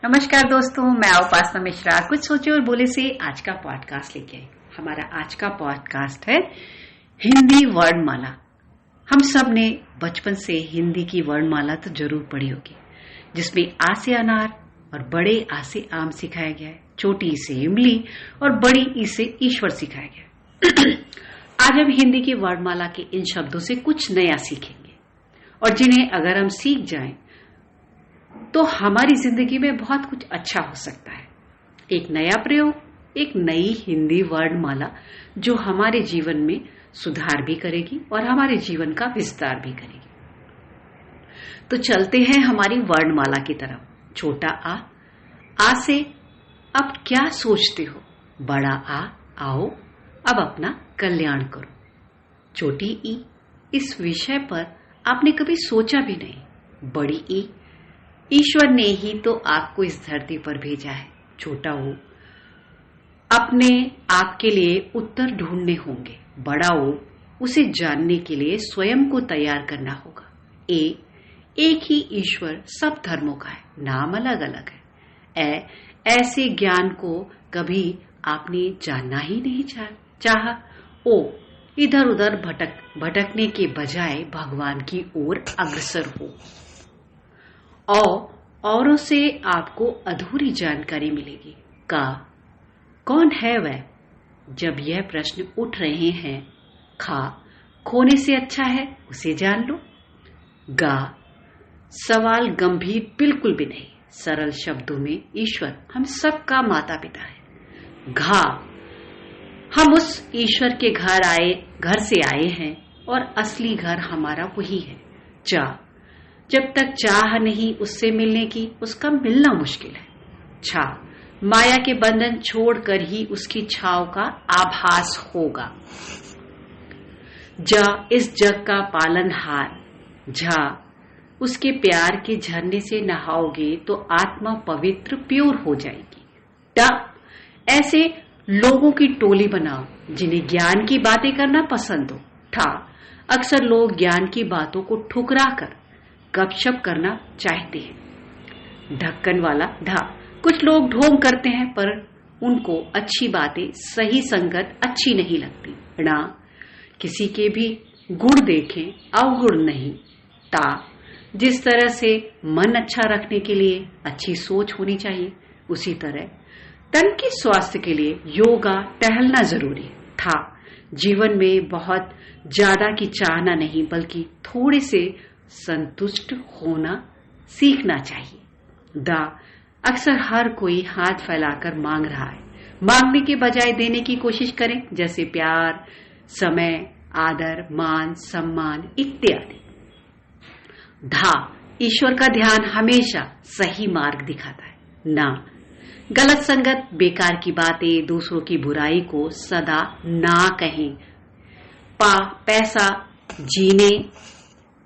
नमस्कार दोस्तों, मैं उपासना मिश्रा कुछ सोचे और बोले से आज का पॉडकास्ट लेके आई। हमारा आज का पॉडकास्ट है हिंदी वर्णमाला। हम सब ने बचपन से हिंदी की वर्णमाला तो जरूर पढ़ी होगी, जिसमें आ से अनार और बड़े आ से आम सिखाया गया है, छोटी ई से इमली और बड़ी ई से ईश्वर सिखाया गया है। आज हम हिंदी की वर्णमाला के इन शब्दों से कुछ नया सीखेंगे और जिन्हें अगर हम सीख जाएं तो हमारी जिंदगी में बहुत कुछ अच्छा हो सकता है। एक नया प्रयोग, एक नई हिंदी वर्णमाला जो हमारे जीवन में सुधार भी करेगी और हमारे जीवन का विस्तार भी करेगी। तो चलते हैं हमारी वर्णमाला की तरफ। छोटा आ से अब क्या सोचते हो? बड़ा आ, आओ अब अपना कल्याण करो। छोटी ई, इस विषय पर आपने कभी सोचा भी नहीं। बड़ी ई, ईश्वर ने ही तो आपको इस धरती पर भेजा है। छोटा ओ, अपने आपके लिए उत्तर ढूंढने होंगे। बड़ा ओ, उसे जानने के लिए स्वयं को तैयार करना होगा। एक ही ईश्वर सब धर्मों का है, नाम अलग अलग है। ऐसे ज्ञान को कभी आपने जानना ही नहीं चाहा। ओ, इधर उधर भटकने के बजाय भगवान की ओर अग्रसर हो। औरों से आपको अधूरी जानकारी मिलेगी। कौन है वह? जब यह प्रश्न उठ रहे हैं, खोने से अच्छा है उसे जान लो। सवाल गंभीर बिल्कुल भी नहीं, सरल शब्दों में ईश्वर हम सबका माता पिता है। हम उस ईश्वर के घर से आए हैं और असली घर हमारा वही है। जब तक चाह नहीं उससे मिलने की, उसका मिलना मुश्किल है। माया के बंधन छोड़कर ही उसकी छाव का आभास होगा। इस जग का पालनहार। उसके प्यार के झरने से नहाओगे तो आत्मा पवित्र प्योर हो जाएगी। ऐसे लोगों की टोली बनाओ जिन्हें ज्ञान की बातें करना पसंद हो। अक्सर लोग ज्ञान की बातों को ठुकरा कर गपशप करना चाहते हैं। ढक्कन वाला कुछ लोग ढोंग करते हैं, पर उनको अच्छी बातें सही संगत अच्छी नहीं लगती। किसी के भी गुण देखें, अवगुण नहीं। जिस तरह से मन अच्छा रखने के लिए अच्छी सोच होनी चाहिए, उसी तरह तन के स्वास्थ्य के लिए योगा टहलना जरूरी था। जीवन में बहुत ज्यादा की चाहना नहीं, बल्कि थोड़े से संतुष्ट होना सीखना चाहिए। अक्सर हर कोई हाथ फैलाकर मांग रहा है। मांगने के बजाय देने की कोशिश करें, जैसे प्यार, समय, आदर, मान, सम्मान इत्यादि। ईश्वर का ध्यान हमेशा सही मार्ग दिखाता है। गलत संगत, बेकार की बातें, दूसरों की बुराई को सदा ना कहें।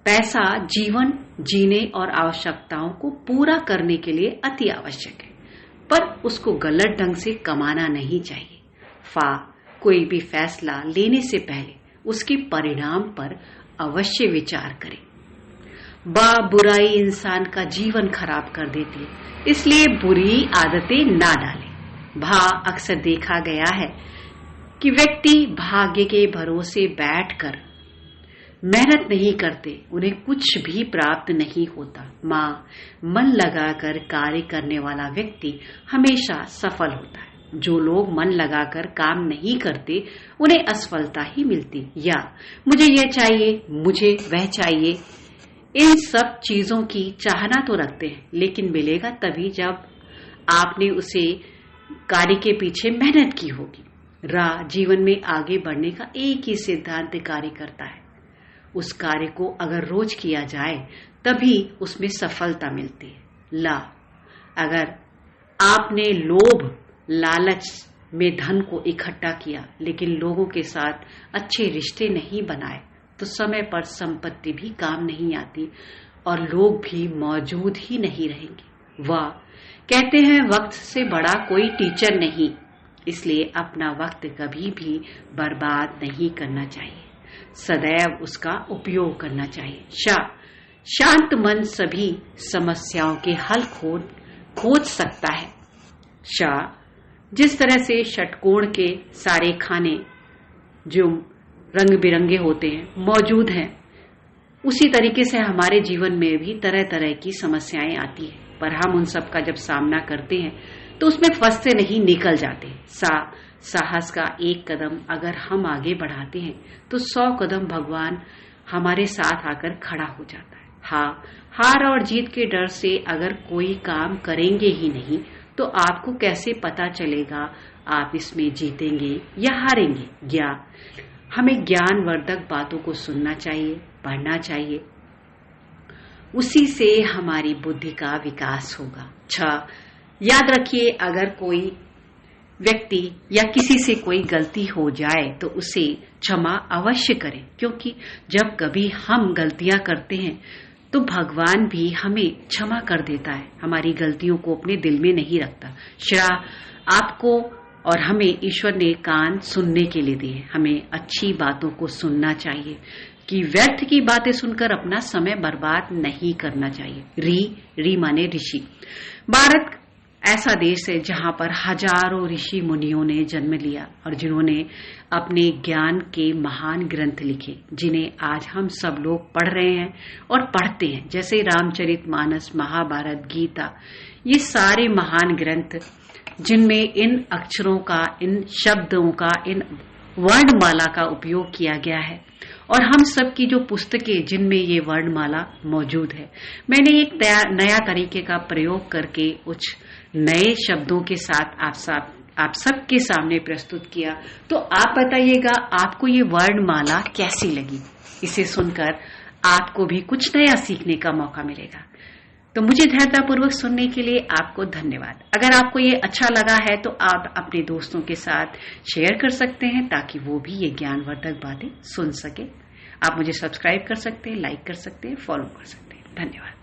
पैसा जीवन जीने और आवश्यकताओं को पूरा करने के लिए अति आवश्यक है, पर उसको गलत ढंग से कमाना नहीं चाहिए। कोई भी फैसला लेने से पहले उसके परिणाम पर अवश्य विचार करें। बुराई इंसान का जीवन खराब कर देती है, इसलिए बुरी आदतें ना डालें। अक्सर देखा गया है कि व्यक्ति भाग्य के भरोसे बैठकर मेहनत नहीं करते, उन्हें कुछ भी प्राप्त नहीं होता। मन लगाकर कार्य करने वाला व्यक्ति हमेशा सफल होता है। जो लोग मन लगाकर काम नहीं करते, उन्हें असफलता ही मिलती। या मुझे यह चाहिए, मुझे वह चाहिए, इन सब चीजों की चाहना तो रखते हैं, लेकिन मिलेगा तभी जब आपने उसे कार्य के पीछे मेहनत की होगी। जीवन में आगे बढ़ने का एक ही सिद्धांत कार्य करता है। उस कार्य को अगर रोज किया जाए तभी उसमें सफलता मिलती है। अगर आपने लोभ लालच में धन को इकट्ठा किया, लेकिन लोगों के साथ अच्छे रिश्ते नहीं बनाए, तो समय पर संपत्ति भी काम नहीं आती और लोग भी मौजूद ही नहीं रहेंगे। कहते हैं वक्त से बड़ा कोई टीचर नहीं, इसलिए अपना वक्त कभी भी बर्बाद नहीं करना चाहिए, सदैव उसका उपयोग करना चाहिए। शांत मन सभी समस्याओं के हल खोज सकता है। श जिस तरह से षटकोण के सारे खाने जो रंग बिरंगे होते हैं मौजूद हैं, उसी तरीके से हमारे जीवन में भी तरह तरह की समस्याएं आती हैं, पर हम उन सब का जब सामना करते हैं तो उसमें फंसते नहीं, निकल जाते हैं। साहस का एक कदम अगर हम आगे बढ़ाते हैं तो 100 कदम भगवान हमारे साथ आकर खड़ा हो जाता है। हाँ, हार और जीत के डर से अगर कोई काम करेंगे ही नहीं तो आपको कैसे पता चलेगा आप इसमें जीतेंगे या हारेंगे। हमें ज्ञानवर्धक बातों को सुनना चाहिए, पढ़ना चाहिए, उसी से हमारी बुद्धि का विकास होगा। 6 याद रखिए, अगर कोई व्यक्ति या किसी से कोई गलती हो जाए तो उसे क्षमा अवश्य करें, क्योंकि जब कभी हम गलतियां करते हैं तो भगवान भी हमें क्षमा कर देता है, हमारी गलतियों को अपने दिल में नहीं रखता। आपको और हमें ईश्वर ने कान सुनने के लिए दिए, हमें अच्छी बातों को सुनना चाहिए कि व्यर्थ की बातें सुनकर अपना समय बर्बाद नहीं करना चाहिए। री माने ऋषि। भारत ऐसा देश है जहां पर हजारों ऋषि मुनियों ने जन्म लिया और जिन्होंने अपने ज्ञान के महान ग्रंथ लिखे, जिन्हें आज हम सब लोग पढ़ रहे हैं और पढ़ते हैं, जैसे रामचरितमानस, महाभारत, गीता। ये सारे महान ग्रंथ जिनमें इन अक्षरों का, इन शब्दों का, इन वर्णमाला का उपयोग किया गया है, और हम सब की जो पुस्तकें जिनमें ये वर्णमाला मौजूद है, मैंने एक नया तरीके का प्रयोग करके कुछ नए शब्दों के साथ आप सबके सामने प्रस्तुत किया। तो आप बताइएगा आपको ये वर्णमाला कैसी लगी। इसे सुनकर आपको भी कुछ नया सीखने का मौका मिलेगा। तो मुझे धैर्यतापूर्वक सुनने के लिए आपको धन्यवाद। अगर आपको ये अच्छा लगा है तो आप अपने दोस्तों के साथ शेयर कर सकते हैं ताकि वो भी ये ज्ञानवर्धक बातें सुन सके। आप मुझे सब्सक्राइब कर सकते हैं, लाइक कर सकते हैं, फॉलो कर सकते हैं। धन्यवाद।